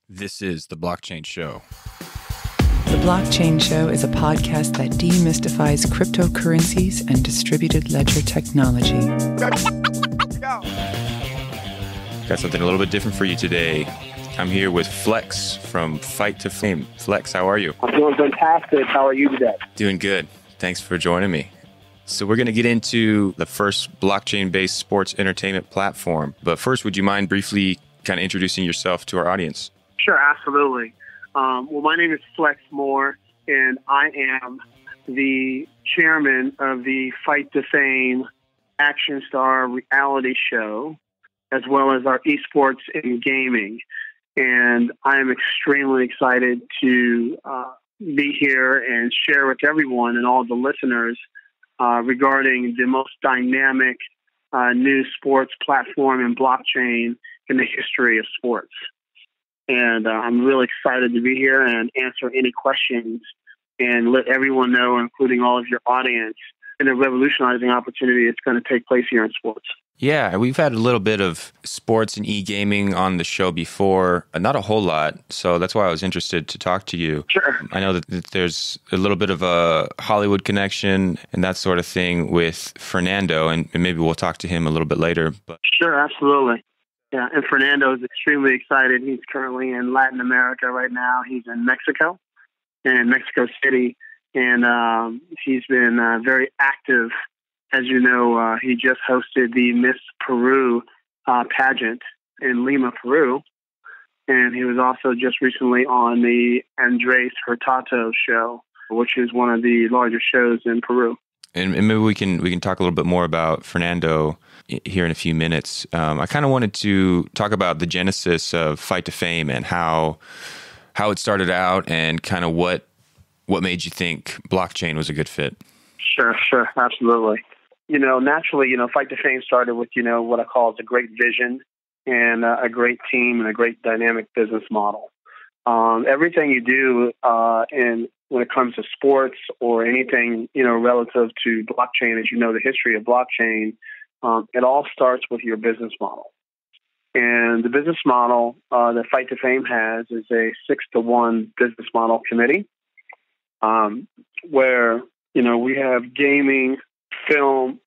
This is The Blockchain Show. The Blockchain Show is a podcast that demystifies cryptocurrencies and distributed ledger technology. Got something a little bit different for you today. I'm here with Flex from Fight to Fame. Flex, how are you? I'm doing fantastic. How are you today? Doing good. Thanks for joining me. So we're going to get into the first blockchain-based sports entertainment platform. But first, would you mind briefly kind of introducing yourself to our audience? Sure, absolutely. Well, my name is Flex Moore, and I am the chairman of the Fight to Fame Action Star reality show, as well as our esports and gaming. And I am extremely excited to be here and share with everyone and all the listeners regarding the most dynamic new sports platform and blockchain in the history of sports. And I'm really excited to be here and answer any questions and let everyone know, including all of your audience, in a revolutionizing opportunity that's going to take place here in sports. Yeah, we've had a little bit of sports and e-gaming on the show before, not a whole lot. So that's why I was interested to talk to you. Sure. I know that there's a little bit of a Hollywood connection and that sort of thing with Fernando, and maybe we'll talk to him a little bit later. But Sure, absolutely. Yeah, and Fernando is extremely excited. He's currently in Latin America right now. He's in Mexico, in Mexico City, and he's been very active. As you know, he just hosted the Miss Peru pageant in Lima, Peru, and he was also just recently on the Andrés Hurtado show, which is one of the largest shows in Peru. And maybe we can talk a little bit more about Fernando here in a few minutes. I kind of wanted to talk about the genesis of Fight to Fame and how it started out and kind of what made you think blockchain was a good fit. Sure, absolutely. Naturally, Fight to Fame started with, what I call is a great vision and a great team and a great dynamic business model. Everything you do when it comes to sports or anything, relative to blockchain, as you know, the history of blockchain, it all starts with your business model. And the business model that Fight to Fame has is a 6-to-1 business model committee, where, we have gaming, film,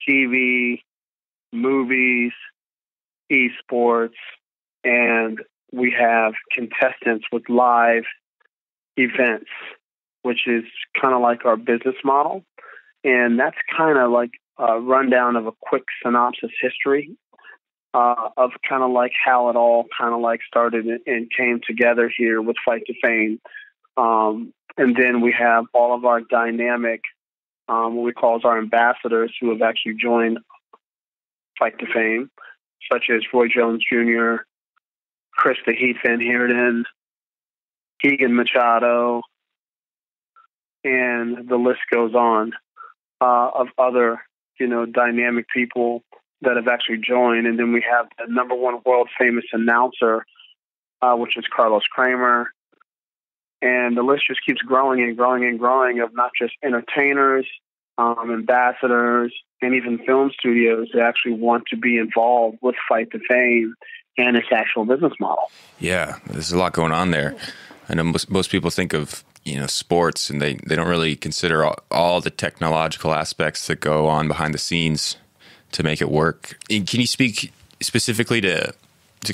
TV, movies, esports, and we have contestants with live events, which is kind of like our business model. And that's kind of like a rundown of a quick synopsis history of kind of like how it all kind of like started and came together here with Fight to Fame. And then we have all of our dynamic, what we call as our ambassadors, who have actually joined Fight to Fame, such as Roy Jones Jr., Chris the Heath Van Heerden, Keegan Machado, and the list goes on of other, dynamic people that have actually joined. And then we have the number one world famous announcer, which is Carlos Kramer. And the list just keeps growing and growing and growing of not just entertainers, ambassadors, and even film studios that actually want to be involved with Fight to Fame and its actual business model. Yeah, there's a lot going on there. I know most people think of, sports, and they don't really consider all the technological aspects that go on behind the scenes to make it work. Can you speak specifically to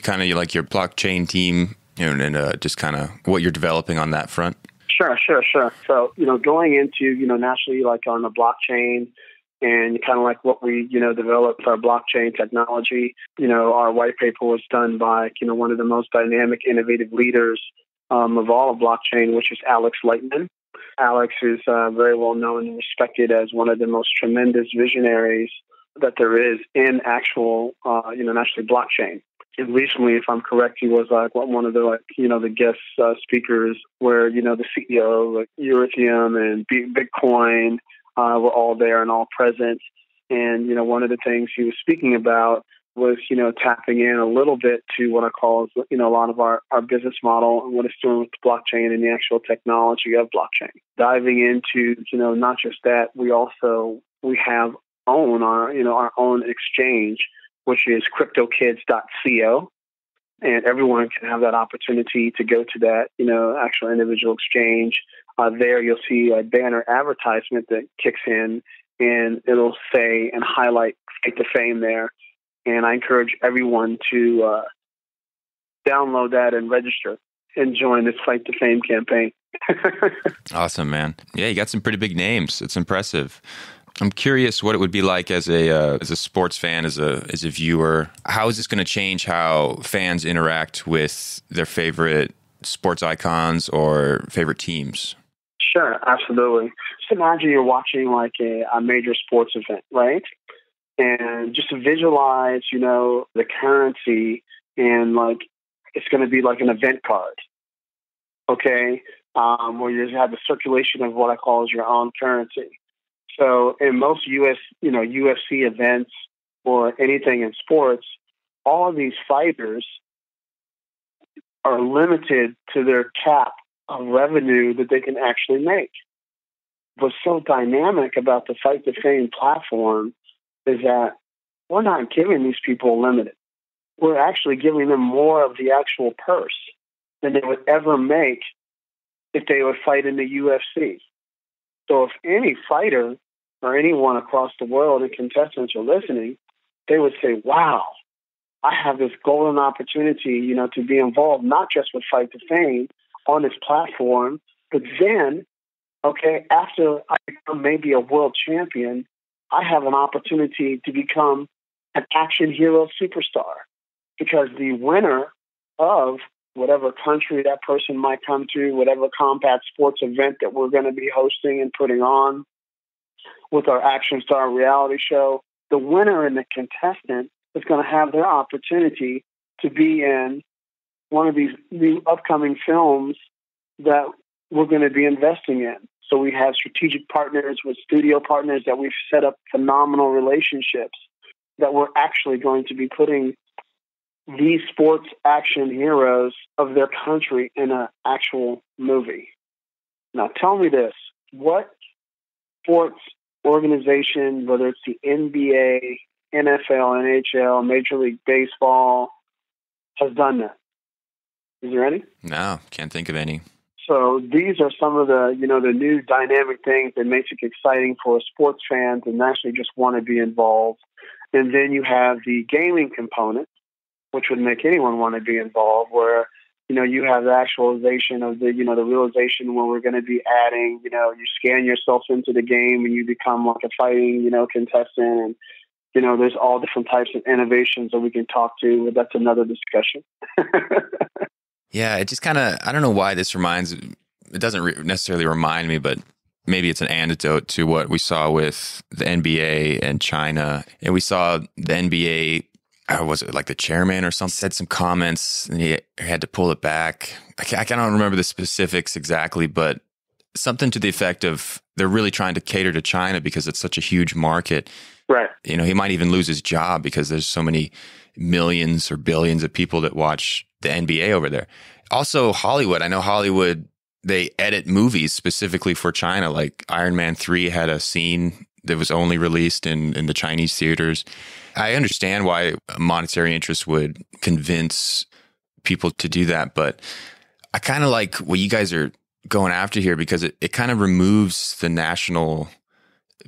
kind of like your blockchain team and just kind of what you're developing on that front? Sure. So, going into, naturally, like on the blockchain and kind of like what we, developed our blockchain technology, our white paper was done by, one of the most dynamic, innovative leaders of all of blockchain, which is Alex Lightman. Alex is very well known and respected as one of the most tremendous visionaries that there is in actual, naturally blockchain. And recently, if I'm correct, he was like one of the the guest speakers where the CEO like Ethereum and Bitcoin were all there and all present. And one of the things he was speaking about was tapping in a little bit to what I call a lot of our business model and what it's doing with blockchain and the actual technology of blockchain. Diving into not just that, we have our own exchange, which is cryptokids.co. and everyone can have that opportunity to go to that, actual individual exchange. There you'll see a banner advertisement that kicks in, and it'll say and highlight Fight to Fame there. And I encourage everyone to download that and register and join this Fight to Fame campaign. Awesome, man. Yeah, you got some pretty big names. It's impressive. I'm curious what it would be like as a sports fan, as a viewer. How is this going to change how fans interact with their favorite sports icons or favorite teams? Sure, absolutely. Just imagine you're watching like a major sports event, right? And just visualize, the currency, and like it's going to be like an event card, okay? Where you just have the circulation of what I call is your own currency. So in most UFC events or anything in sports, all of these fighters are limited to their cap of revenue that they can actually make. What's so dynamic about the Fight to Fame platform is that we're not giving these people limited. We're actually giving them more of the actual purse than they would ever make if they would fight in the UFC. So if any fighter or anyone across the world and contestants are listening, they would say, wow, I have this golden opportunity, to be involved, not just with Fight to Fame on this platform, but then, okay, after I become maybe a world champion, I have an opportunity to become an action hero superstar, because the winner of whatever country that person might come to, whatever combat sports event that we're going to be hosting and putting on with our Action Star reality show, the winner and the contestant is going to have their opportunity to be in one of these new upcoming films that we're going to be investing in. So we have strategic partners with studio partners that we've set up phenomenal relationships that we're actually going to be putting these sports action heroes of their country in an actual movie. Now tell me this, what sports organization, whether it's the NBA, NFL, NHL, Major League Baseball, has done that? Is there any? No, can't think of any. So these are some of the, the new dynamic things that makes it exciting for sports fans and actually just want to be involved. And then you have the gaming component, which would make anyone want to be involved, where, you have the actualization of the, the realization where we're going to be adding, you scan yourself into the game and you become like a fighting, contestant. And, there's all different types of innovations that we can talk to, but that's another discussion. Yeah, it just kind of, I don't know why this it doesn't necessarily remind me, but maybe it's an antidote to what we saw with the NBA and China. And we saw the NBA, was it like the chairman or something, said some comments and he had to pull it back. I can't remember the specifics exactly, but something to the effect of they're really trying to cater to China because it's such a huge market. Right. He might even lose his job because there's so many millions or billions of people that watch the NBA over there. Also, Hollywood. I know Hollywood, they edit movies specifically for China. Like Iron Man 3 had a scene that was only released in the Chinese theaters. I understand why a monetary interest would convince people to do that, but I kind of like what you guys are going after here because it kind of removes the national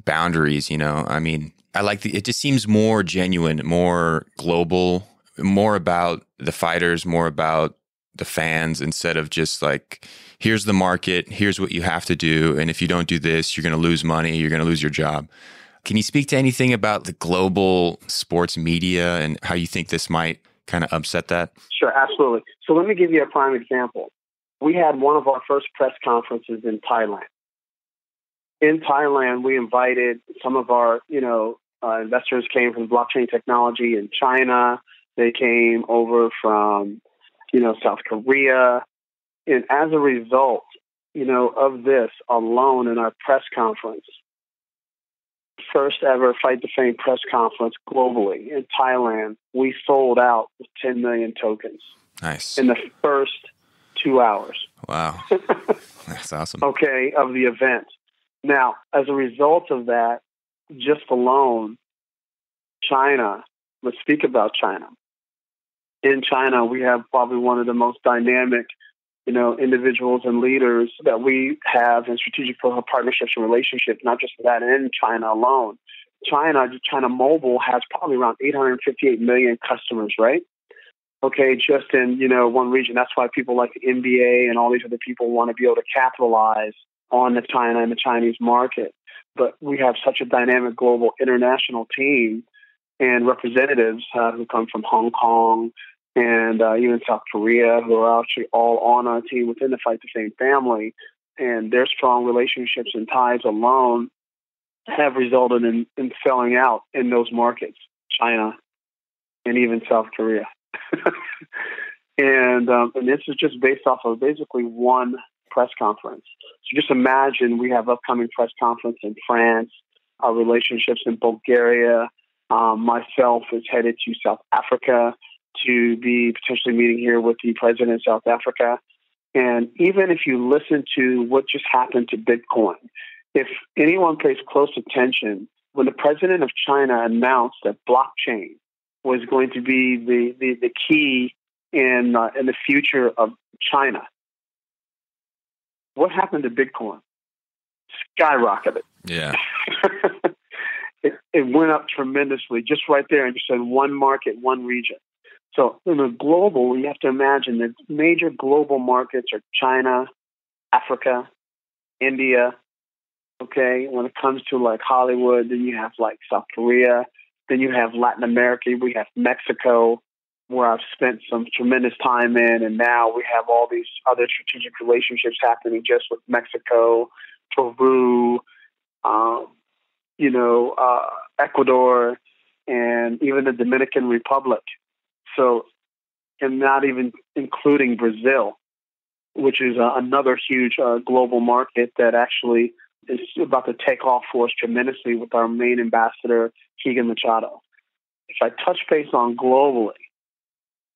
boundaries, I mean, I like it just seems more genuine, more global, more about the fighters, more about the fans, instead of just like, here's the market, here's what you have to do, and if you don't do this, you're going to lose money, you're going to lose your job. Can you speak to anything about the global sports media and how you think this might kind of upset that? Sure, absolutely. So let me give you a prime example. We had one of our first press conferences in Thailand. In Thailand, we invited some of our, investors came from blockchain technology in China. They came over from, South Korea. And as a result, of this alone in our press conference, first ever Fight to Fame press conference globally in Thailand, we sold out with 10 million tokens. Nice. In the first 2 hours. Wow. That's awesome. Okay, of the event. Now, as a result of that, just alone, China, let's speak about China. in China, we have probably one of the most dynamic, individuals and leaders that we have in strategic partnerships and relationships, not just that in China alone. China Mobile has probably around 858 million customers, right? Okay, just in, one region. That's why people like the NBA and all these other people want to be able to capitalize on the China and the Chinese market. But we have such a dynamic global international team and representatives who come from Hong Kong and even South Korea, who are actually all on our team within the Fight to Fame family. And their strong relationships and ties alone have resulted in selling out in those markets, China and even South Korea. And this is just based off of basically one press conference. So just imagine we have upcoming press conference in France, our relationships in Bulgaria. Myself is headed to South Africa to be potentially meeting here with the president of South Africa. And even if you listen to what just happened to Bitcoin, if anyone pays close attention, when the president of China announced that blockchain was going to be the key in the future of China, what happened to Bitcoin? Skyrocketed. Yeah. It went up tremendously just right there and just in one market, one region. So in a global, you have to imagine that major global markets are China, Africa, India. Okay, when it comes to like Hollywood, then you have like South Korea. Then you have Latin America. We have Mexico, where I've spent some tremendous time in. And now we have all these other strategic relationships happening just with Mexico, Peru, Ecuador, and even the Dominican Republic. So, and not even including Brazil, which is another huge global market that actually is about to take off for us tremendously with our main ambassador, Keegan Machado. If I touch base on globally,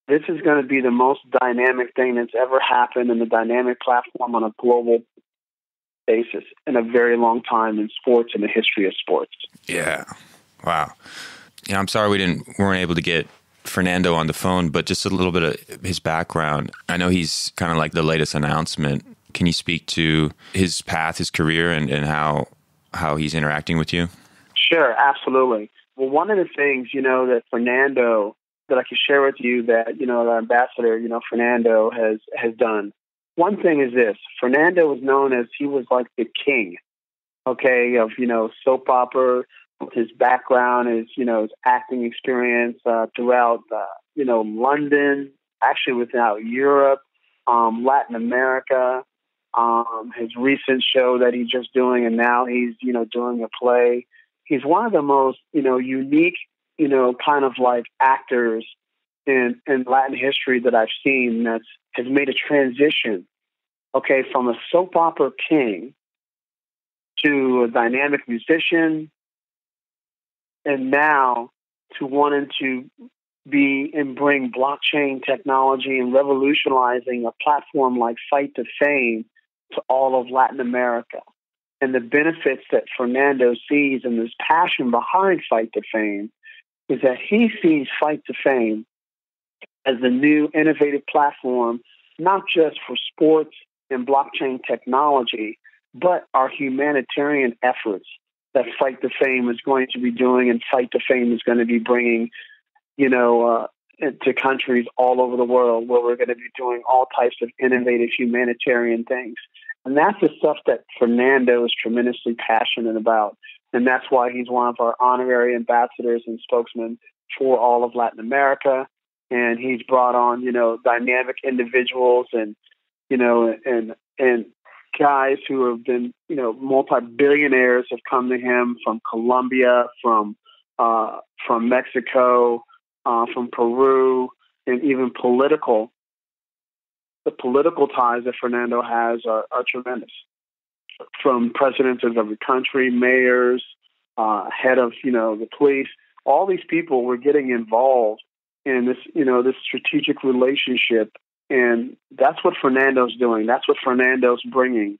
this is going to be the most dynamic thing that's ever happened in the dynamic platform on a global basis in a very long time in sports, in the history of sports. Yeah. Wow. I'm sorry we weren't able to get Fernando on the phone, but just a little bit of his background. I know he's kind of like the latest announcement. Can you speak to his path, his career, and how he's interacting with you? Sure, absolutely. Well, one of the things, that Fernando, that I can share with you that, our ambassador, Fernando has done. One thing is this: Fernando was known as, he was like the king, okay, of, soap opera. His background is, his acting experience throughout, London, actually without Europe, Latin America, his recent show that he's just doing, and now he's, doing a play. He's one of the most, unique, kind of like actors in Latin history that I've seen has made a transition, okay, from a soap opera king to a dynamic musician, and now to wanting to be and bring blockchain technology and revolutionizing a platform like Fight to Fame to all of Latin America. And the benefits that Fernando sees and his passion behind Fight to Fame is that he sees Fight to Fame as the new innovative platform, not just for sports and blockchain technology, but our humanitarian efforts that Fight to Fame is going to be doing, and Fight to Fame is going to be bringing, to countries all over the world, where we're going to be doing all types of innovative humanitarian things. And that's the stuff that Fernando is tremendously passionate about. And that's why he's one of our honorary ambassadors and spokesmen for all of Latin America. And he's brought on, dynamic individuals and guys who have been, multi-billionaires have come to him from Colombia, from Mexico, from Peru, and even political. The political ties that Fernando has are tremendous. From presidents of every country, mayors, head of, the police, all these people were getting involved in this, this strategic relationship. And that's what Fernando's doing. That's what Fernando's bringing.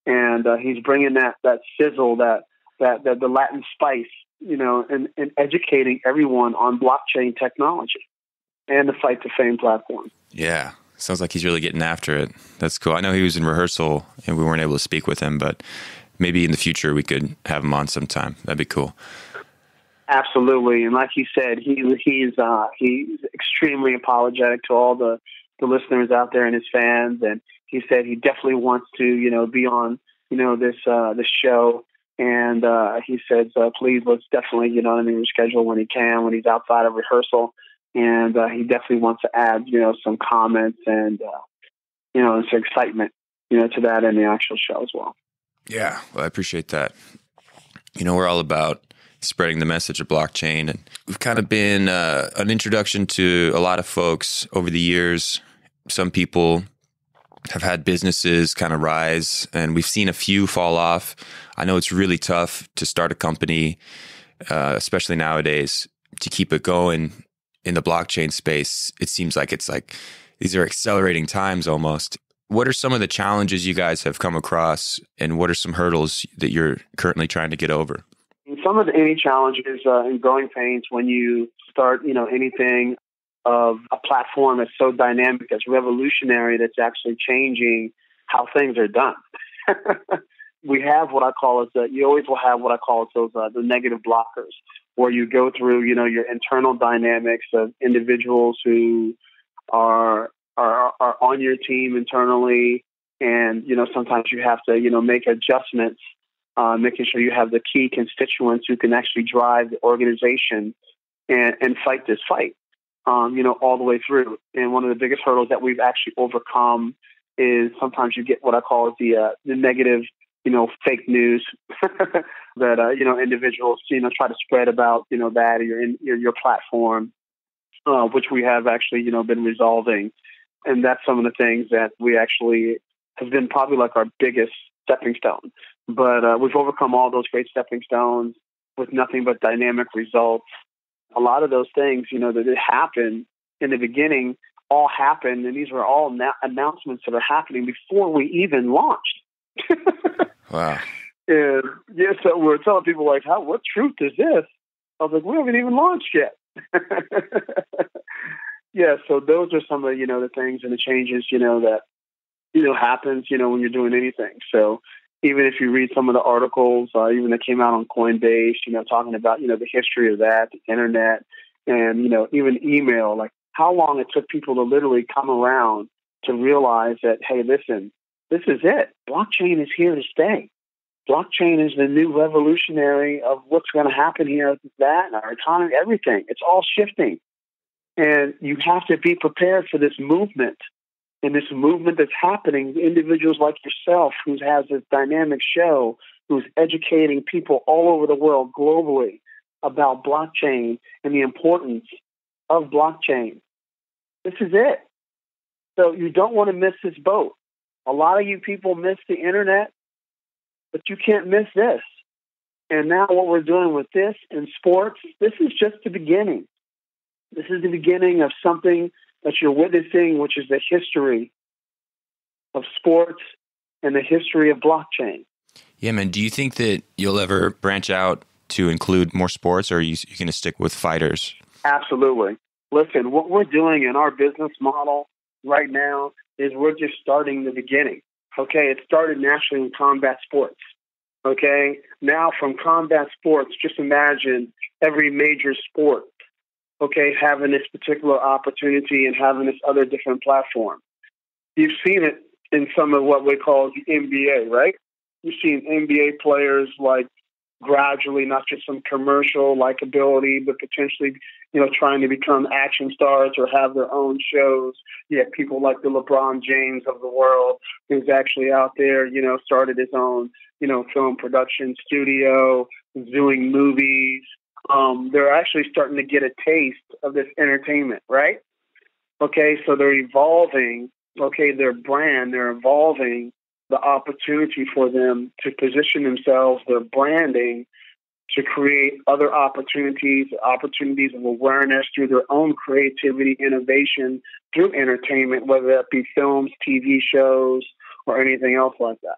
And he's bringing that sizzle, that the Latin spice, and educating everyone on blockchain technology. and the Fight to Fame platform. Yeah. Sounds like he's really getting after it. That's cool. I know he was in rehearsal and we weren't able to speak with him, but maybe in the future we could have him on sometime. That'd be cool. Absolutely. And like he said, he's extremely apologetic to all the listeners out there and his fans. And he said he definitely wants to, be on, this show. And he says, please, let's definitely, reschedule when he can, when he's outside of rehearsal. And he definitely wants to add, some comments and some excitement, to that in the actual show as well. Yeah, well, I appreciate that. We're all about spreading the message of blockchain, and we've kind of been an introduction to a lot of folks over the years. Some people have had businesses kind of rise, and we've seen a few fall off. I know it's really tough to start a company, especially nowadays, to keep it going. In the blockchain space, it seems like these are accelerating times almost. What are some of the challenges you guys have come across, and what are some hurdles that you're currently trying to get over? Some of any challenges in growing pains when you start, anything of a platform that's so dynamic, that's revolutionary, that's actually changing how things are done. We have what I call you always will have what I call those the negative blockers, where you go through, your internal dynamics of individuals who are on your team internally, and sometimes you have to make adjustments, making sure you have the key constituents who can actually drive the organization and fight this fight, all the way through. And one of the biggest hurdles that we've actually overcome is sometimes you get what I call the negative, fake news that, individuals, try to spread about, that or your platform, which we have actually, been resolving. And that's some of the things that we actually have been probably like our biggest stepping stone. But we've overcome all those great stepping stones with nothing but dynamic results. A lot of those things, that happened in the beginning all happened, and these were all announcements that are happening before we even launched. Wow. And yeah, so we're telling people like, what truth is this? I was like, we haven't even launched yet. Yeah, so those are some of the things and the changes that happens when you're doing anything. So even if you read some of the articles, even that came out on Coinbase, talking about the history of that, the internet, and even email, like how long it took people to literally come around to realize that, hey, listen, this is it. Blockchain is here to stay. Blockchain is the new revolutionary of what's going to happen here, that, and our economy, everything. It's all shifting. And you have to be prepared for this movement. And this movement that's happening, individuals like yourself, who has this dynamic show, who's educating people all over the world globally about blockchain and the importance of blockchain. This is it. So you don't want to miss this boat. A lot of you people miss the internet, but you can't miss this. And now what we're doing with this in sports, this is just the beginning. This is the beginning of something that you're witnessing, which is the history of sports and the history of blockchain. Yeah, man. Do you think that you'll ever branch out to include more sports, or are you going to stick with fighters? Absolutely. Listen, what we're doing in our business model right now is we're just starting the beginning. Okay, it started naturally in combat sports. Okay, now from combat sports, just imagine every major sport, okay, having this particular opportunity and having this other different platform. You've seen it in some of what we call the NBA, right? You've seen NBA players like gradually, not just some commercial likability, but potentially, trying to become action stars or have their own shows. You have people like the LeBron James of the world, who's actually out there, started his own, film production studio, doing movies. They're actually starting to get a taste of this entertainment, right? Okay, so they're evolving, their brand, they're evolving the opportunity for them to position themselves, their branding, to create other opportunities of awareness through their own creativity, innovation, through entertainment, whether that be films, TV shows, or anything else like that.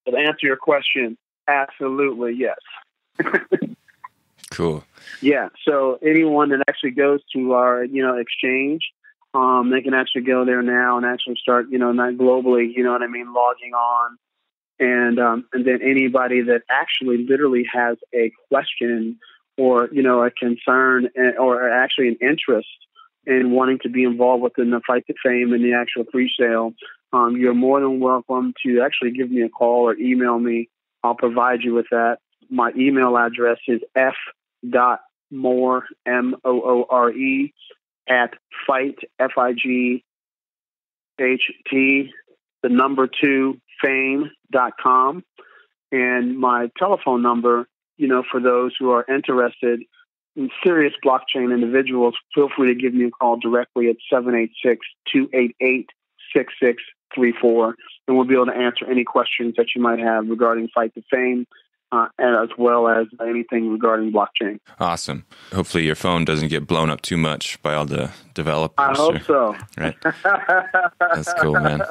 So to answer your question, absolutely yes. Cool. Yeah. So anyone that actually goes to our, exchange, they can actually go there now and actually start, not globally, logging on. And then anybody that actually literally has a question or, a concern or actually an interest in wanting to be involved within the Fight to Fame and the actual pre-sale, you're more than welcome to actually give me a call or email me. I'll provide you with that. My email address is f.moore, MOORE, at fight, FIGHT, the number 2, fame.com. And my telephone number, for those who are interested in serious blockchain individuals, feel free to give me a call directly at 786-288-6634. And we'll be able to answer any questions that you might have regarding Fight to Fame, as well as anything regarding blockchain. Awesome. Hopefully your phone doesn't get blown up too much by all the developers. I hope so. Right. That's cool, man.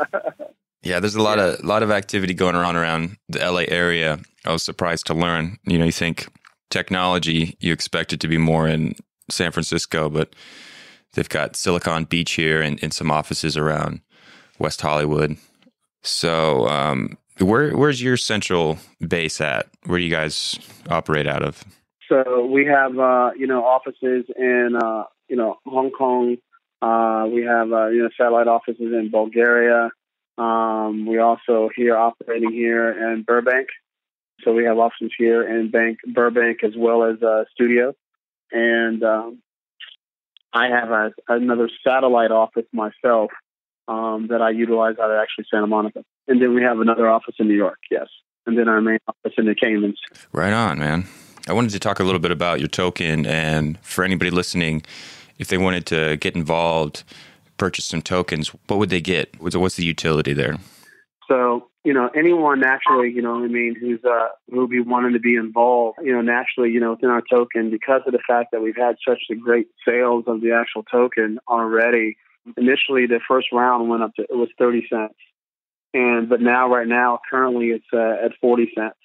Yeah, there's a lot of activity going around the LA area. I was surprised to learn. You think technology, you expect it to be more in San Francisco, but they've got Silicon Beach here and some offices around West Hollywood. So, where's your central base at? Where do you guys operate out of? So we have, offices in, Hong Kong. We have, satellite offices in Bulgaria. We also operating here in Burbank. So we have offices here in Burbank as well as studio. And I have another satellite office myself that I utilize out of actually Santa Monica. And then we have another office in New York, yes. And then our main office in the Caymans. Right on, man. I wanted to talk a little bit about your token. And for anybody listening, if they wanted to get involved, purchase some tokens, what would they get? What's the utility there? So, anyone naturally, who'll be wanting to be involved, naturally, within our token, because of the fact that we've had such a great sales of the actual token already. Initially, the first round went up to, it was 30 cents. But right now, currently it's at 40 cents.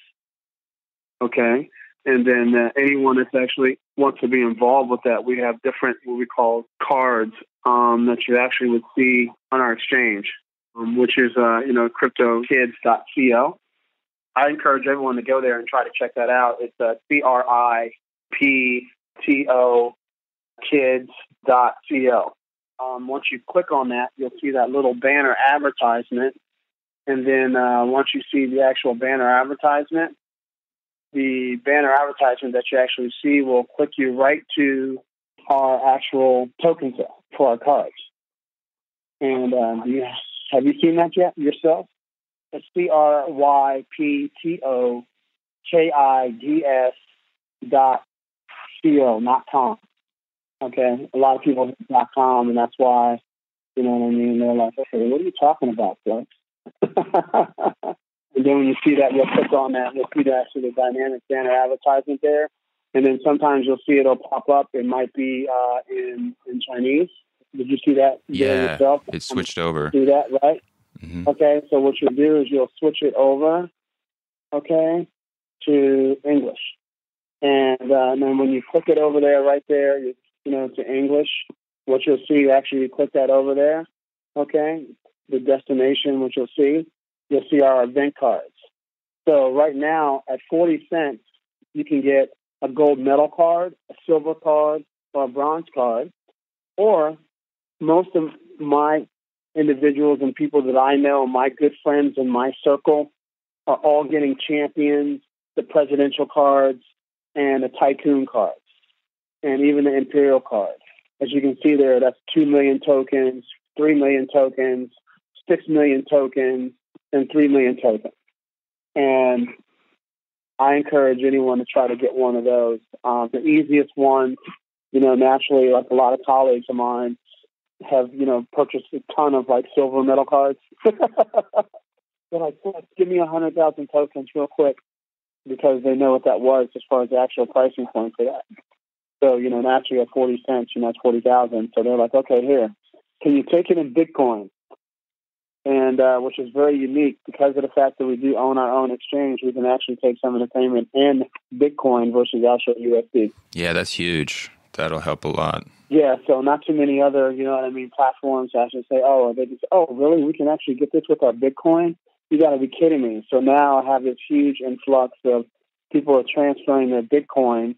Okay. And then anyone that's actually wants to be involved with that, we have different, what we call cards, that you actually would see on our exchange, which is, cryptokids.co. I encourage everyone to go there and try to check that out. It's CRIPTO kids.co. Once you click on that, you'll see that little banner advertisement. And then once you see the actual banner advertisement, the banner advertisement that you actually see will click you right to our actual token sale for our cards. And have you seen that yet yourself? It's CRYPTOKIDS.co, not com. Okay, a lot of people think .com, and that's why, They're like, okay, what are you talking about, folks? And then when you see that, you'll click on that. You'll see the dynamic banner advertisement there. And then sometimes you'll see it'll pop up. It might be in Chinese. Did you see that? Yeah, yourself? it switched over. See that, right? Mm-hmm. Okay, so what you'll do is you'll switch it over, okay, to English. And then when you click it over there, right there, to English, what you'll see, actually, you click that over there, okay, the destination, which you'll see our event cards. So right now, at 40 cents, you can get a gold medal card, a silver card, or a bronze card. Or most of my individuals and people that I know, my good friends in my circle, are all getting champions, the presidential cards, and the tycoon cards, and even the imperial card. As you can see there, that's 2 million tokens, 3 million tokens, 6 million tokens, and 3 million tokens. And I encourage anyone to try to get one of those. The easiest one, naturally, like a lot of colleagues of mine have, purchased a ton of silver medal cards. They're like, give me 100,000 tokens real quick, because they know what that was as far as the actual pricing point for that. So, naturally at 40 cents, that's 40,000. So they're like, okay, here, can you take it in Bitcoin? and which is very unique because of the fact that we do own our own exchange. We can actually take some of the payment in Bitcoin versus actual USD. Yeah, that's huge. That'll help a lot. Yeah, so not too many other, platforms actually say, really? We can actually get this with our Bitcoin? You got to be kidding me. So now I have this huge influx of people are transferring their Bitcoin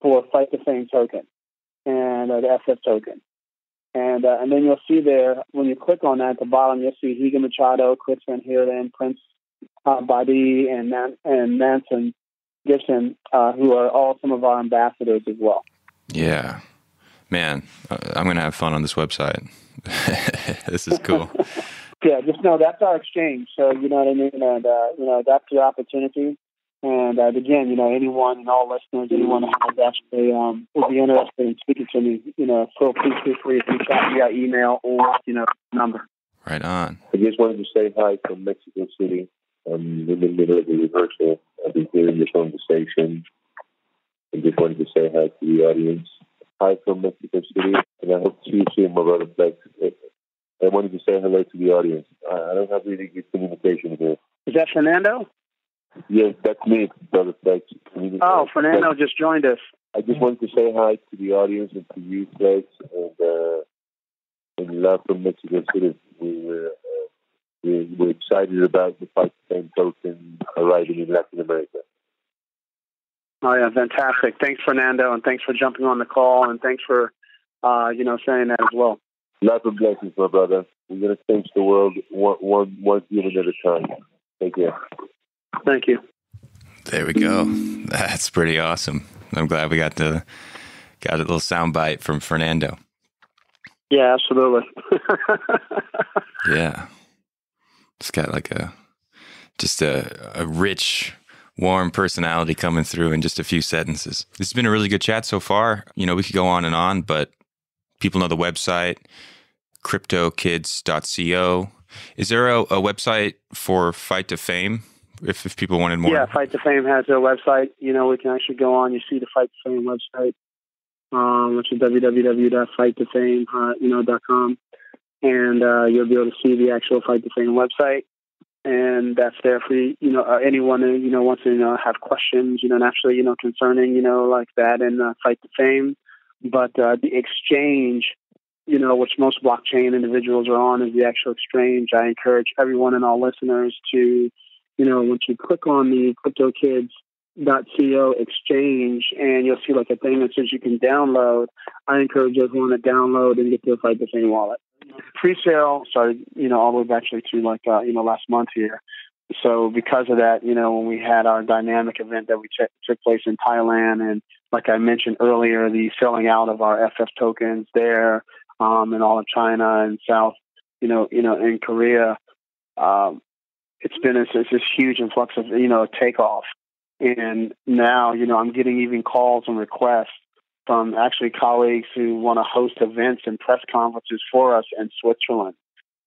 for Fight the Fame token and the FF token. And then you'll see there, when you click on that at the bottom, you'll see Higa Machado, Chris Van Heerden, Prince Badi, and Manson Gibson, who are all some of our ambassadors as well. Yeah. Man, I'm going to have fun on this website. This is cool. Yeah, just know that's our exchange. So, you know what I mean? And, that's your opportunity. And again, anyone and all listeners, anyone who has actually would be interested in speaking to me, so please feel free to reach out via email or, number. Right on. I just wanted to say hi from Mexico City. I'm in the middle of the rehearsal. I've been hearing your conversation. I just wanted to say hi to the audience. Hi from Mexico City, and I hope to see you soon, my brother Flex. I wanted to say hello to the audience. I don't have really good communication here. Is that Fernando? Yes, that's me, brother Flex. Oh, Fernando just joined us. I just wanted to say hi to the audience and to you, Flex, and love from Mexico City. We're excited about the Fight the Fame token arriving in Latin America. Oh, yeah, fantastic. Thanks, Fernando, and thanks for jumping on the call, and thanks for, saying that as well. Lots of blessings, my brother. We're going to change the world one human at a time. Take care. Thank you. There we go. That's pretty awesome. I'm glad we got a little soundbite from Fernando. Yeah, absolutely. Yeah. It's got like a rich, warm personality coming through in just a few sentences. This has been a really good chat so far. We could go on and on, but people know the website, cryptokids.co. Is there a website for Fight to Fame if people wanted more? Yeah, Fight to Fame has their website. We can actually go on. You see the Fight to Fame website, which is www.fighttofame.com. And you'll be able to see the actual Fight to Fame website. And that's there for, anyone who, wants to, have questions, naturally, concerning, like that and Fight to Fame. But the exchange, which most blockchain individuals are on, is the actual exchange. I encourage everyone and all listeners to, once you click on the cryptokids.co exchange and you'll see like a thing that says you can download, I encourage everyone to download and get their Fight the Fame wallet. Pre-sale started, all the way back actually to last month here. So because of that, when we had our dynamic event that we took place in Thailand, and like I mentioned earlier, the selling out of our FF tokens there, in all of China and South, in Korea, it's been this huge influx of, takeoff. And now, I'm getting even calls and requests from actually colleagues who want to host events and press conferences for us in Switzerland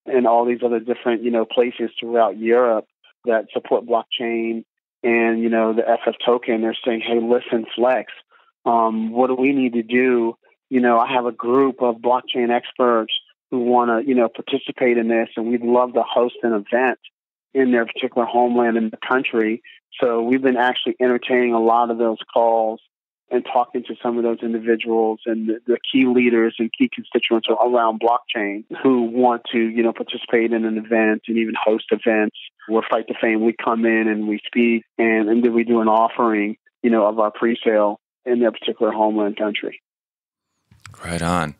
and all these other different, places throughout Europe that support blockchain and, the FF token. They're saying, hey, listen, Flex, what do we need to do? I have a group of blockchain experts who want to, participate in this, and we'd love to host an event in their particular homeland in the country. So we've been actually entertaining a lot of those calls and talking to some of those individuals and the key leaders and key constituents around blockchain who want to, participate in an event and even host events where Fight the Fame, we come in and we speak and then we do an offering, of our pre-sale in their particular homeland country. Right on.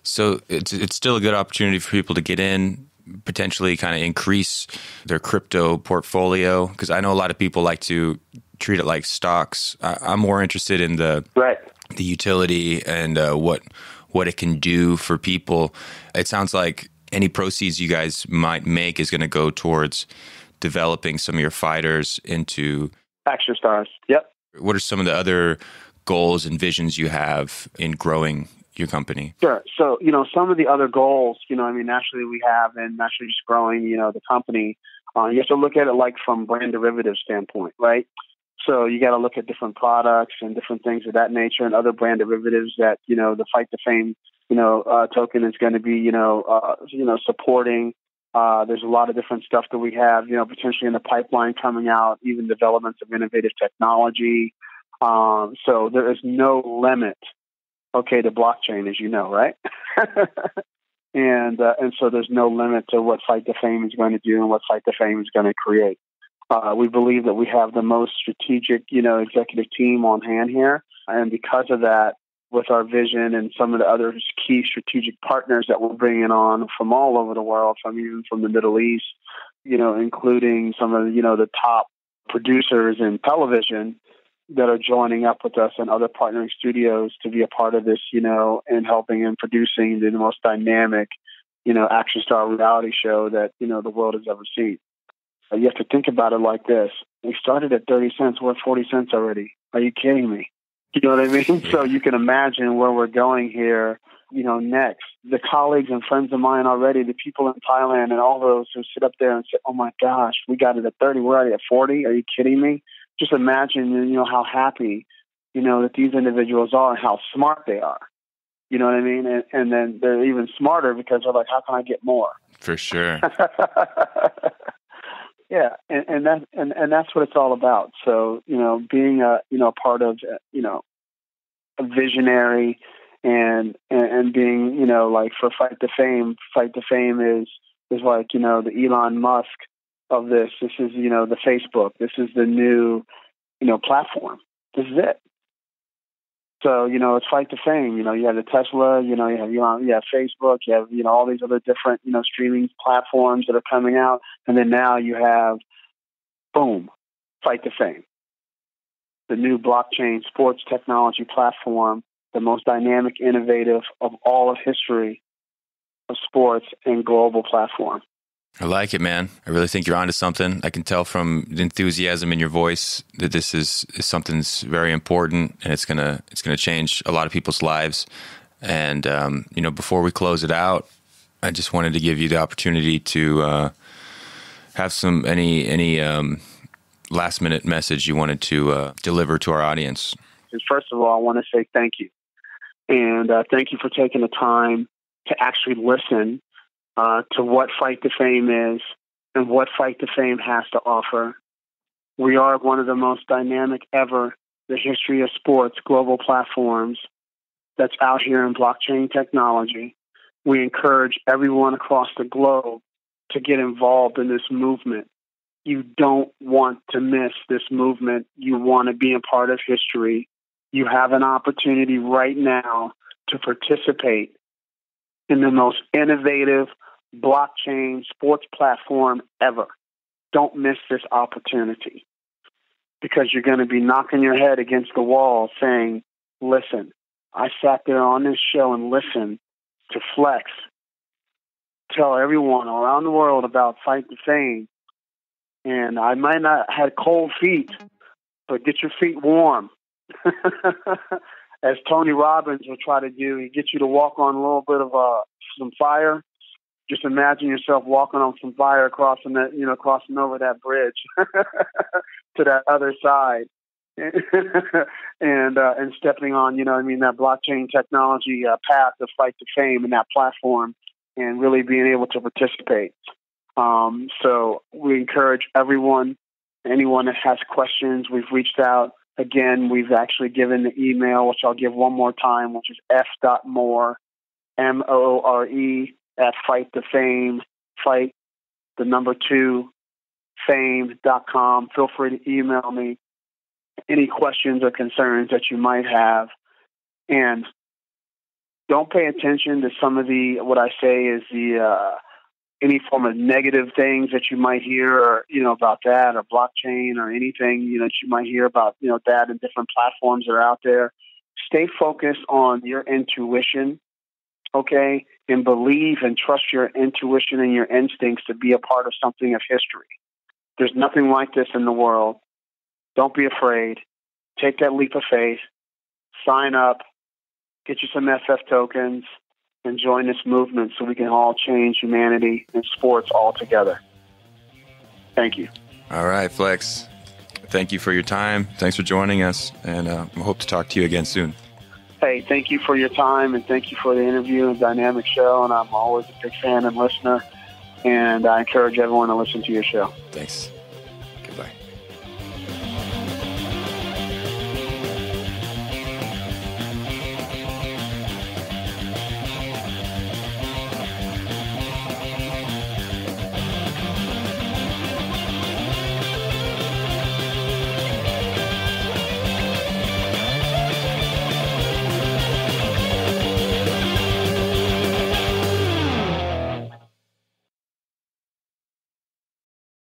So it's still a good opportunity for people to get in, potentially kind of increase their crypto portfolio, because I know a lot of people like to treat it like stocks. I'm more interested in the utility and what it can do for people. It sounds like any proceeds you guys might make is going to go towards developing some of your fighters into action stars. Yep. What are some of the other goals and visions you have in growing your company? Sure. So, some of the other goals, naturally we have, and naturally just growing, the company, you have to look at it like from brand derivative standpoint, right? So you got to look at different products and different things of that nature and other brand derivatives that, the Fight the Fame, token is going to be, supporting There's a lot of different stuff that we have, potentially in the pipeline coming out, even developments of innovative technology. So there is no limit, to blockchain, as you know, right? And so there's no limit to what Fight to Fame is going to do and what Fight to Fame is going to create. We believe that we have the most strategic, executive team on hand here. And because of that, with our vision and some of the other key strategic partners that we're bringing on from all over the world, even from the Middle East, including some of the top producers in television that are joining up with us and other partnering studios to be a part of this, and helping and producing the most dynamic, action star reality show that, the world has ever seen. You have to think about it like this. We started at 30 cents. We're at 40 cents already. Are you kidding me? You know what I mean? Yeah. So you can imagine where we're going here, next. The colleagues and friends of mine already, the people in Thailand and all those who sit up there and say, oh my gosh, we got it at 30. We're already at 40. Are you kidding me? Just imagine, how happy, that these individuals are and how smart they are. You know what I mean? And then they're even smarter because they're like, how can I get more? For sure. Yeah, and that's what it's all about. So, being a part of a visionary and being like for Fight to Fame is like the Elon Musk of this. This is the Facebook. This is the new platform. This is it. So it's Fight to Fame. You have the Tesla. You have Facebook. You have all these other different streaming platforms that are coming out, and then now you have, boom, Fight to Fame, the new blockchain sports technology platform, the most dynamic, innovative of all of history of sports and global platform. I like it, man. I really think you're onto something. I can tell from the enthusiasm in your voice that this is something's very important, and it's gonna change a lot of people's lives. And before we close it out, I just wanted to give you the opportunity to have any last minute message you wanted to deliver to our audience. First of all, I want to say thank you, and thank you for taking the time to actually listen to what Fight to Fame is and what Fight to Fame has to offer. We are one of the most dynamic ever, the history of sports, global platforms that's out here in blockchain technology. We encourage everyone across the globe to get involved in this movement. You don't want to miss this movement. You want to be a part of history. You have an opportunity right now to participate in the most innovative blockchain sports platform ever. Don't miss this opportunity, because you're going to be knocking your head against the wall saying, listen, I sat there on this show and listened to Flex tell everyone around the world about Fight to Fame, and I might not have had cold feet, but get your feet warm. As Tony Robbins will try to do, he gets you to walk on a little bit of some fire. Just imagine yourself walking on some fire, crossing over that bridge to that other side, and stepping on, that blockchain technology path of Fight to Fame and that platform, and really being able to participate. So we encourage anyone that has questions. We've reached out. Again, we've actually given the email, which I'll give one more time, which is f.more, MOORE, at Fight to Fame, Fight, the number 2, fame.com. Feel free to email me any questions or concerns that you might have. And don't pay attention to some of what I say is any form of negative things that you might hear, or, about that, or blockchain, or anything, that you might hear about, that and different platforms that are out there. Stay focused on your intuition, okay? And believe and trust your intuition and your instincts to be a part of something of history. There's nothing like this in the world. Don't be afraid. Take that leap of faith. Sign up. Get you some FF tokens and join this movement so we can all change humanity and sports all together. Thank you. All right, Flex. Thank you for your time. Thanks for joining us, and we hope to talk to you again soon. Hey, thank you for your time, and thank you for the interview and dynamic show, and I'm always a big fan and listener. and I encourage everyone to listen to your show. Thanks.